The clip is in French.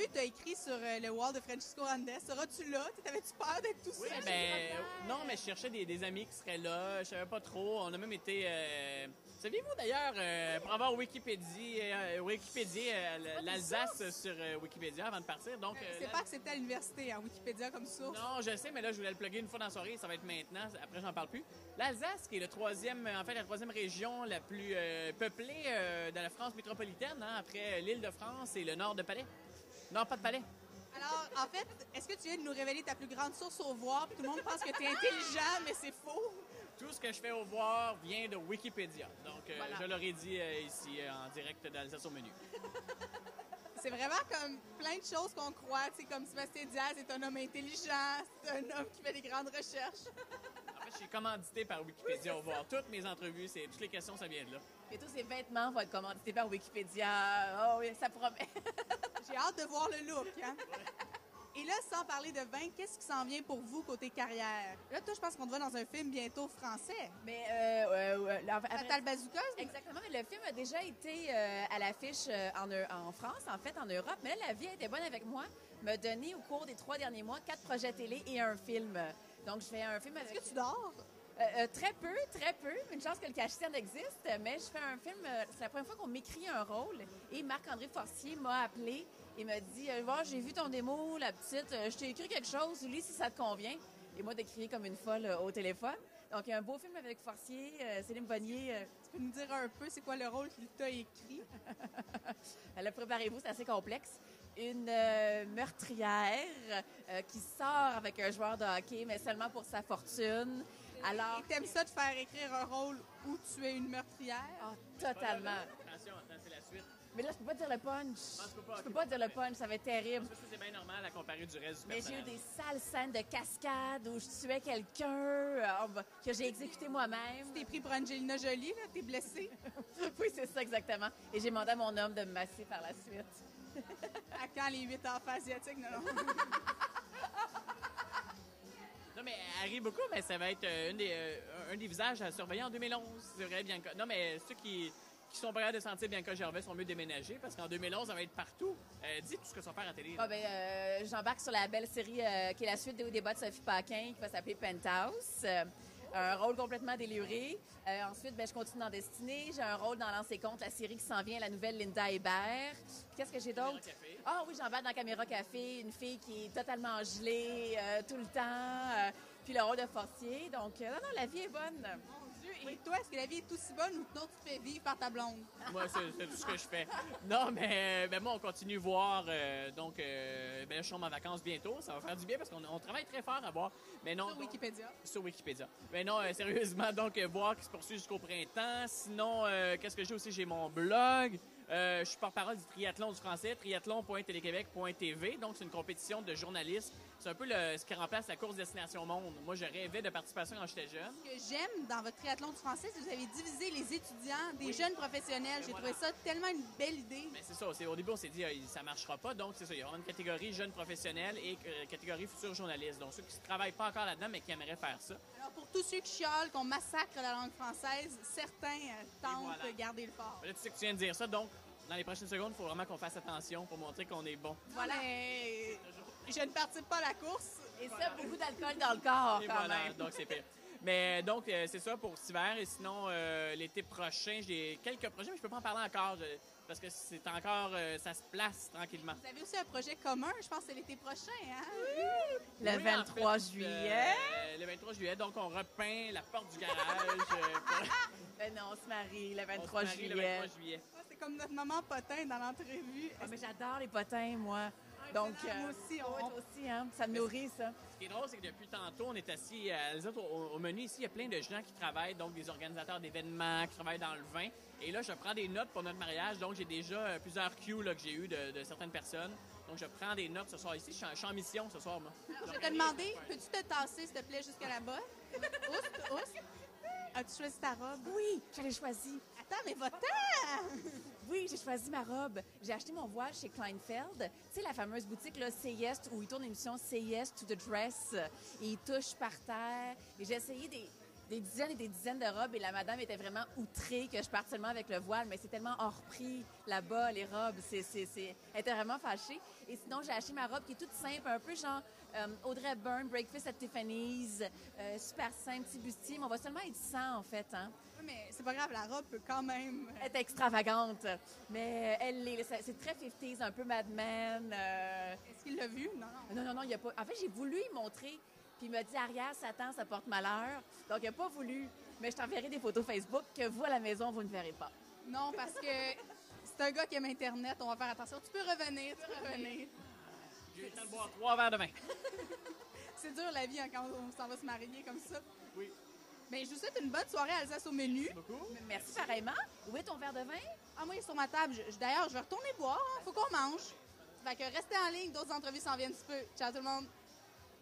que tu as écrit sur le wall de Francisco Andes. Seras-tu là? T'avais-tu peur d'être tout seul? Non, mais je cherchais des amis qui seraient là. Je savais pas trop. On a même été... Saviez-vous d'ailleurs, pour avoir Wikipédia l'Alsace sur Wikipédia avant de partir. Donc, c'est pas accepté à l'université, en Wikipédia comme source. Non, je sais, mais là, je voulais le plugger une fois dans la soirée. Ça va être maintenant. Après, j'en parle plus. L'Alsace, qui est la troisième région la plus peuplée de la France métropolitaine, hein, après l'Île-de-France et le nord de Palais. Non, pas de Palais. Alors, en fait, est-ce que tu viens de nous révéler ta plus grande source au voir, puis tout le monde pense que tu es intelligent, mais c'est faux? Tout ce que je fais au voir vient de Wikipédia. Donc, je l'aurais dit ici, en direct d'Alsace au menu. C'est vraiment comme plein de choses qu'on croit. C'est comme Sébastien Diaz est un homme intelligent, c'est un homme qui fait des grandes recherches. En fait, je suis commandité par Wikipédia au voir. Toutes mes entrevues, toutes les questions, ça vient de là. Et tous ces vêtements vont être commandités par Wikipédia. Oh oui, ça promet. J'ai hâte de voir le look. Hein? Et là, sans parler de vin, qu'est-ce qui s'en vient pour vous côté carrière? Là, toi, je pense qu'on te voit dans un film bientôt français. Mais Fatal Bazooka? Exactement, mais le film a déjà été à l'affiche en France, en fait, en Europe. Mais là, la vie a été bonne avec moi. M'a donné au cours des 3 derniers mois 4 projets télé et un film. Donc, je fais un film avec... Est-ce que tu dors? Très peu. Une chance que le cache-scène existe, mais je fais un film. C'est la première fois qu'on m'écrit un rôle. Et Marc-André Forcier m'a appelé et m'a dit j'ai vu ton démo, la petite, je t'ai écrit quelque chose, lis si ça te convient. Et moi, de crier comme une folle au téléphone. Donc, il y a un beau film avec Forcier, Céline Bonnier. Tu peux nous dire un peu c'est quoi le rôle qu'il t'a écrit? Alors, préparez-vous, c'est assez complexe. Une meurtrière qui sort avec un joueur de hockey, mais seulement pour sa fortune. Alors, et t'aimes ça de faire écrire un rôle où tu es une meurtrière? Ah, totalement. Attention, c'est la suite. Mais là, je peux pas dire le punch. Je peux pas dire le punch, ça va être terrible. Parce que c'est bien normal à comparer du reste du Mais personnage. j'ai eu des sales scènes de cascade où je tuais quelqu'un que j'ai exécuté moi-même. Tu t'es pris pour Angelina Jolie, là? T'es blessée? Oui, c'est ça, exactement. Et j'ai demandé à mon homme de me masser par la suite. À quand les 8 enfants asiatiques? Non. Non, mais elle rit beaucoup, mais ça va être un des visages à surveiller en 2011. C'est vrai, Bianca. Non, mais ceux qui sont pas capables de sentir Bianca Gervais sont mieux déménagés parce qu'en 2011, ça va être partout. Dis tout ce que ça va faire à télé. J'embarque sur la belle série qui est la suite des hauts débats de Sophie Paquin qui va s'appeler Penthouse. Un rôle complètement déluré. Ensuite, je continue dans Destinée. J'ai un rôle dans Lancer Compte, la série qui s'en vient, la nouvelle Linda Hébert. Qu'est-ce que j'ai d'autre? Ah oui, j'embarque dans Caméra Café, une fille qui est totalement gelée tout le temps. Puis le rôle de Forcier. Donc, non, la vie est bonne. Mon Dieu. Et toi, est-ce que la vie est aussi bonne ou non, tu te fais vivre par ta blonde? Moi, c'est tout ce que je fais. Non, mais moi, on continue voir. Je suis en vacances bientôt. Ça va faire du bien parce qu'on travaille très fort à voir. Mais non, sur Wikipédia. Sur Wikipédia. Mais non, sérieusement, donc, voir qui se poursuit jusqu'au printemps. Sinon, qu'est-ce que j'ai aussi? J'ai mon blog. Je suis porte-parole du triathlon du français, triathlon.téléquébec.tv. Donc, c'est une compétition de journalisme. C'est un peu ce qui remplace la course Destination Monde. Moi, je rêvais de participation quand j'étais jeune. Ce que j'aime dans votre triathlon du français, c'est que vous avez divisé les étudiants des jeunes professionnels. J'ai trouvé ça tellement une belle idée. Mais c'est ça. Au début, on s'est dit ça marchera pas. Donc, c'est ça. Il y aura une catégorie jeunes professionnels et catégorie futurs journalistes. Donc, ceux qui ne travaillent pas encore là-dedans, mais qui aimeraient faire ça. Alors, pour tous ceux qui chialent qu'on massacre la langue française, certains tentent de garder le fort. Là, tu sais que tu viens de dire ça. Donc, dans les prochaines secondes, il faut vraiment qu'on fasse attention pour montrer qu'on est bon. Voilà. Mais je ne participe pas à la course. Et ça, beaucoup d'alcool dans le corps, et quand voilà, même. Donc, c'est pire. Mais donc, c'est ça pour cet hiver. Et sinon, l'été prochain, j'ai quelques projets, mais je peux pas en parler encore parce que c'est encore... ça se place tranquillement. Vous avez aussi un projet commun, je pense que c'est l'été prochain, hein? Le 23 juillet. Le 23 juillet. Donc, on repeint la porte du garage. Ben non, on se marie le 23 juillet. Le 23 juillet. C'est comme notre maman Potin dans l'entrevue. Ah, mais j'adore les potins, moi. Donc, moi aussi, toi aussi, hein? Ça me nourrit, ça. Ce qui est drôle, c'est que depuis tantôt, on est assis au menu ici. Il y a plein de gens qui travaillent, donc des organisateurs d'événements, qui travaillent dans le vin. Et là, je prends des notes pour notre mariage. Donc, j'ai déjà plusieurs cues là, que j'ai eues de certaines personnes. Donc, je prends des notes ce soir ici. Je suis en mission ce soir, moi. Alors, je vais te demander, peux-tu te tasser, s'il te plaît, jusqu'à là-bas? Ousse. As-tu choisi ta robe? Oui, je l'ai choisie. Attends, mais va-t'en! Oui, j'ai choisi ma robe. J'ai acheté mon voile chez Kleinfeld. Tu sais, la fameuse boutique, là, Say Yes, où ils tournent l'émission Say Yes to the Dress. Et ils touchent par terre. Et j'ai essayé des... des dizaines et des dizaines de robes et la madame était vraiment outrée que je parte seulement avec le voile, mais c'est tellement hors prix là-bas, les robes. Elle était vraiment fâchée. Et sinon, j'ai acheté ma robe qui est toute simple, un peu genre Audrey Hepburn, Breakfast at Tiffany's, super simple, petit bustier, mais on va seulement être 100 en fait. Hein. Oui, mais c'est pas grave, la robe peut quand même... Elle est extravagante, mais c'est très 50s, un peu Mad Men. Est-ce qu'il l'a vu? Non. Non, il n'y a pas. En fait, j'ai voulu y montrer, puis il m'a dit arrière, Satan, ça porte malheur. Donc, il n'a pas voulu. Mais je t'enverrai des photos Facebook que vous, à la maison, vous ne verrez pas. Non, parce que c'est un gars qui aime Internet, on va faire attention. Tu peux revenir. J'ai le temps de boire 3 verres de vin. C'est dur la vie hein, quand on s'en va se marier comme ça. Oui. Mais je vous souhaite une bonne soirée à Alsace au menu. Beaucoup. Merci pareillement. Où est ton verre de vin? Ah, moi, il est sur ma table. D'ailleurs, je vais retourner boire. Faut qu'on mange. Fait que restez en ligne. D'autres entrevues s'en viennent un petit peu. Ciao tout le monde.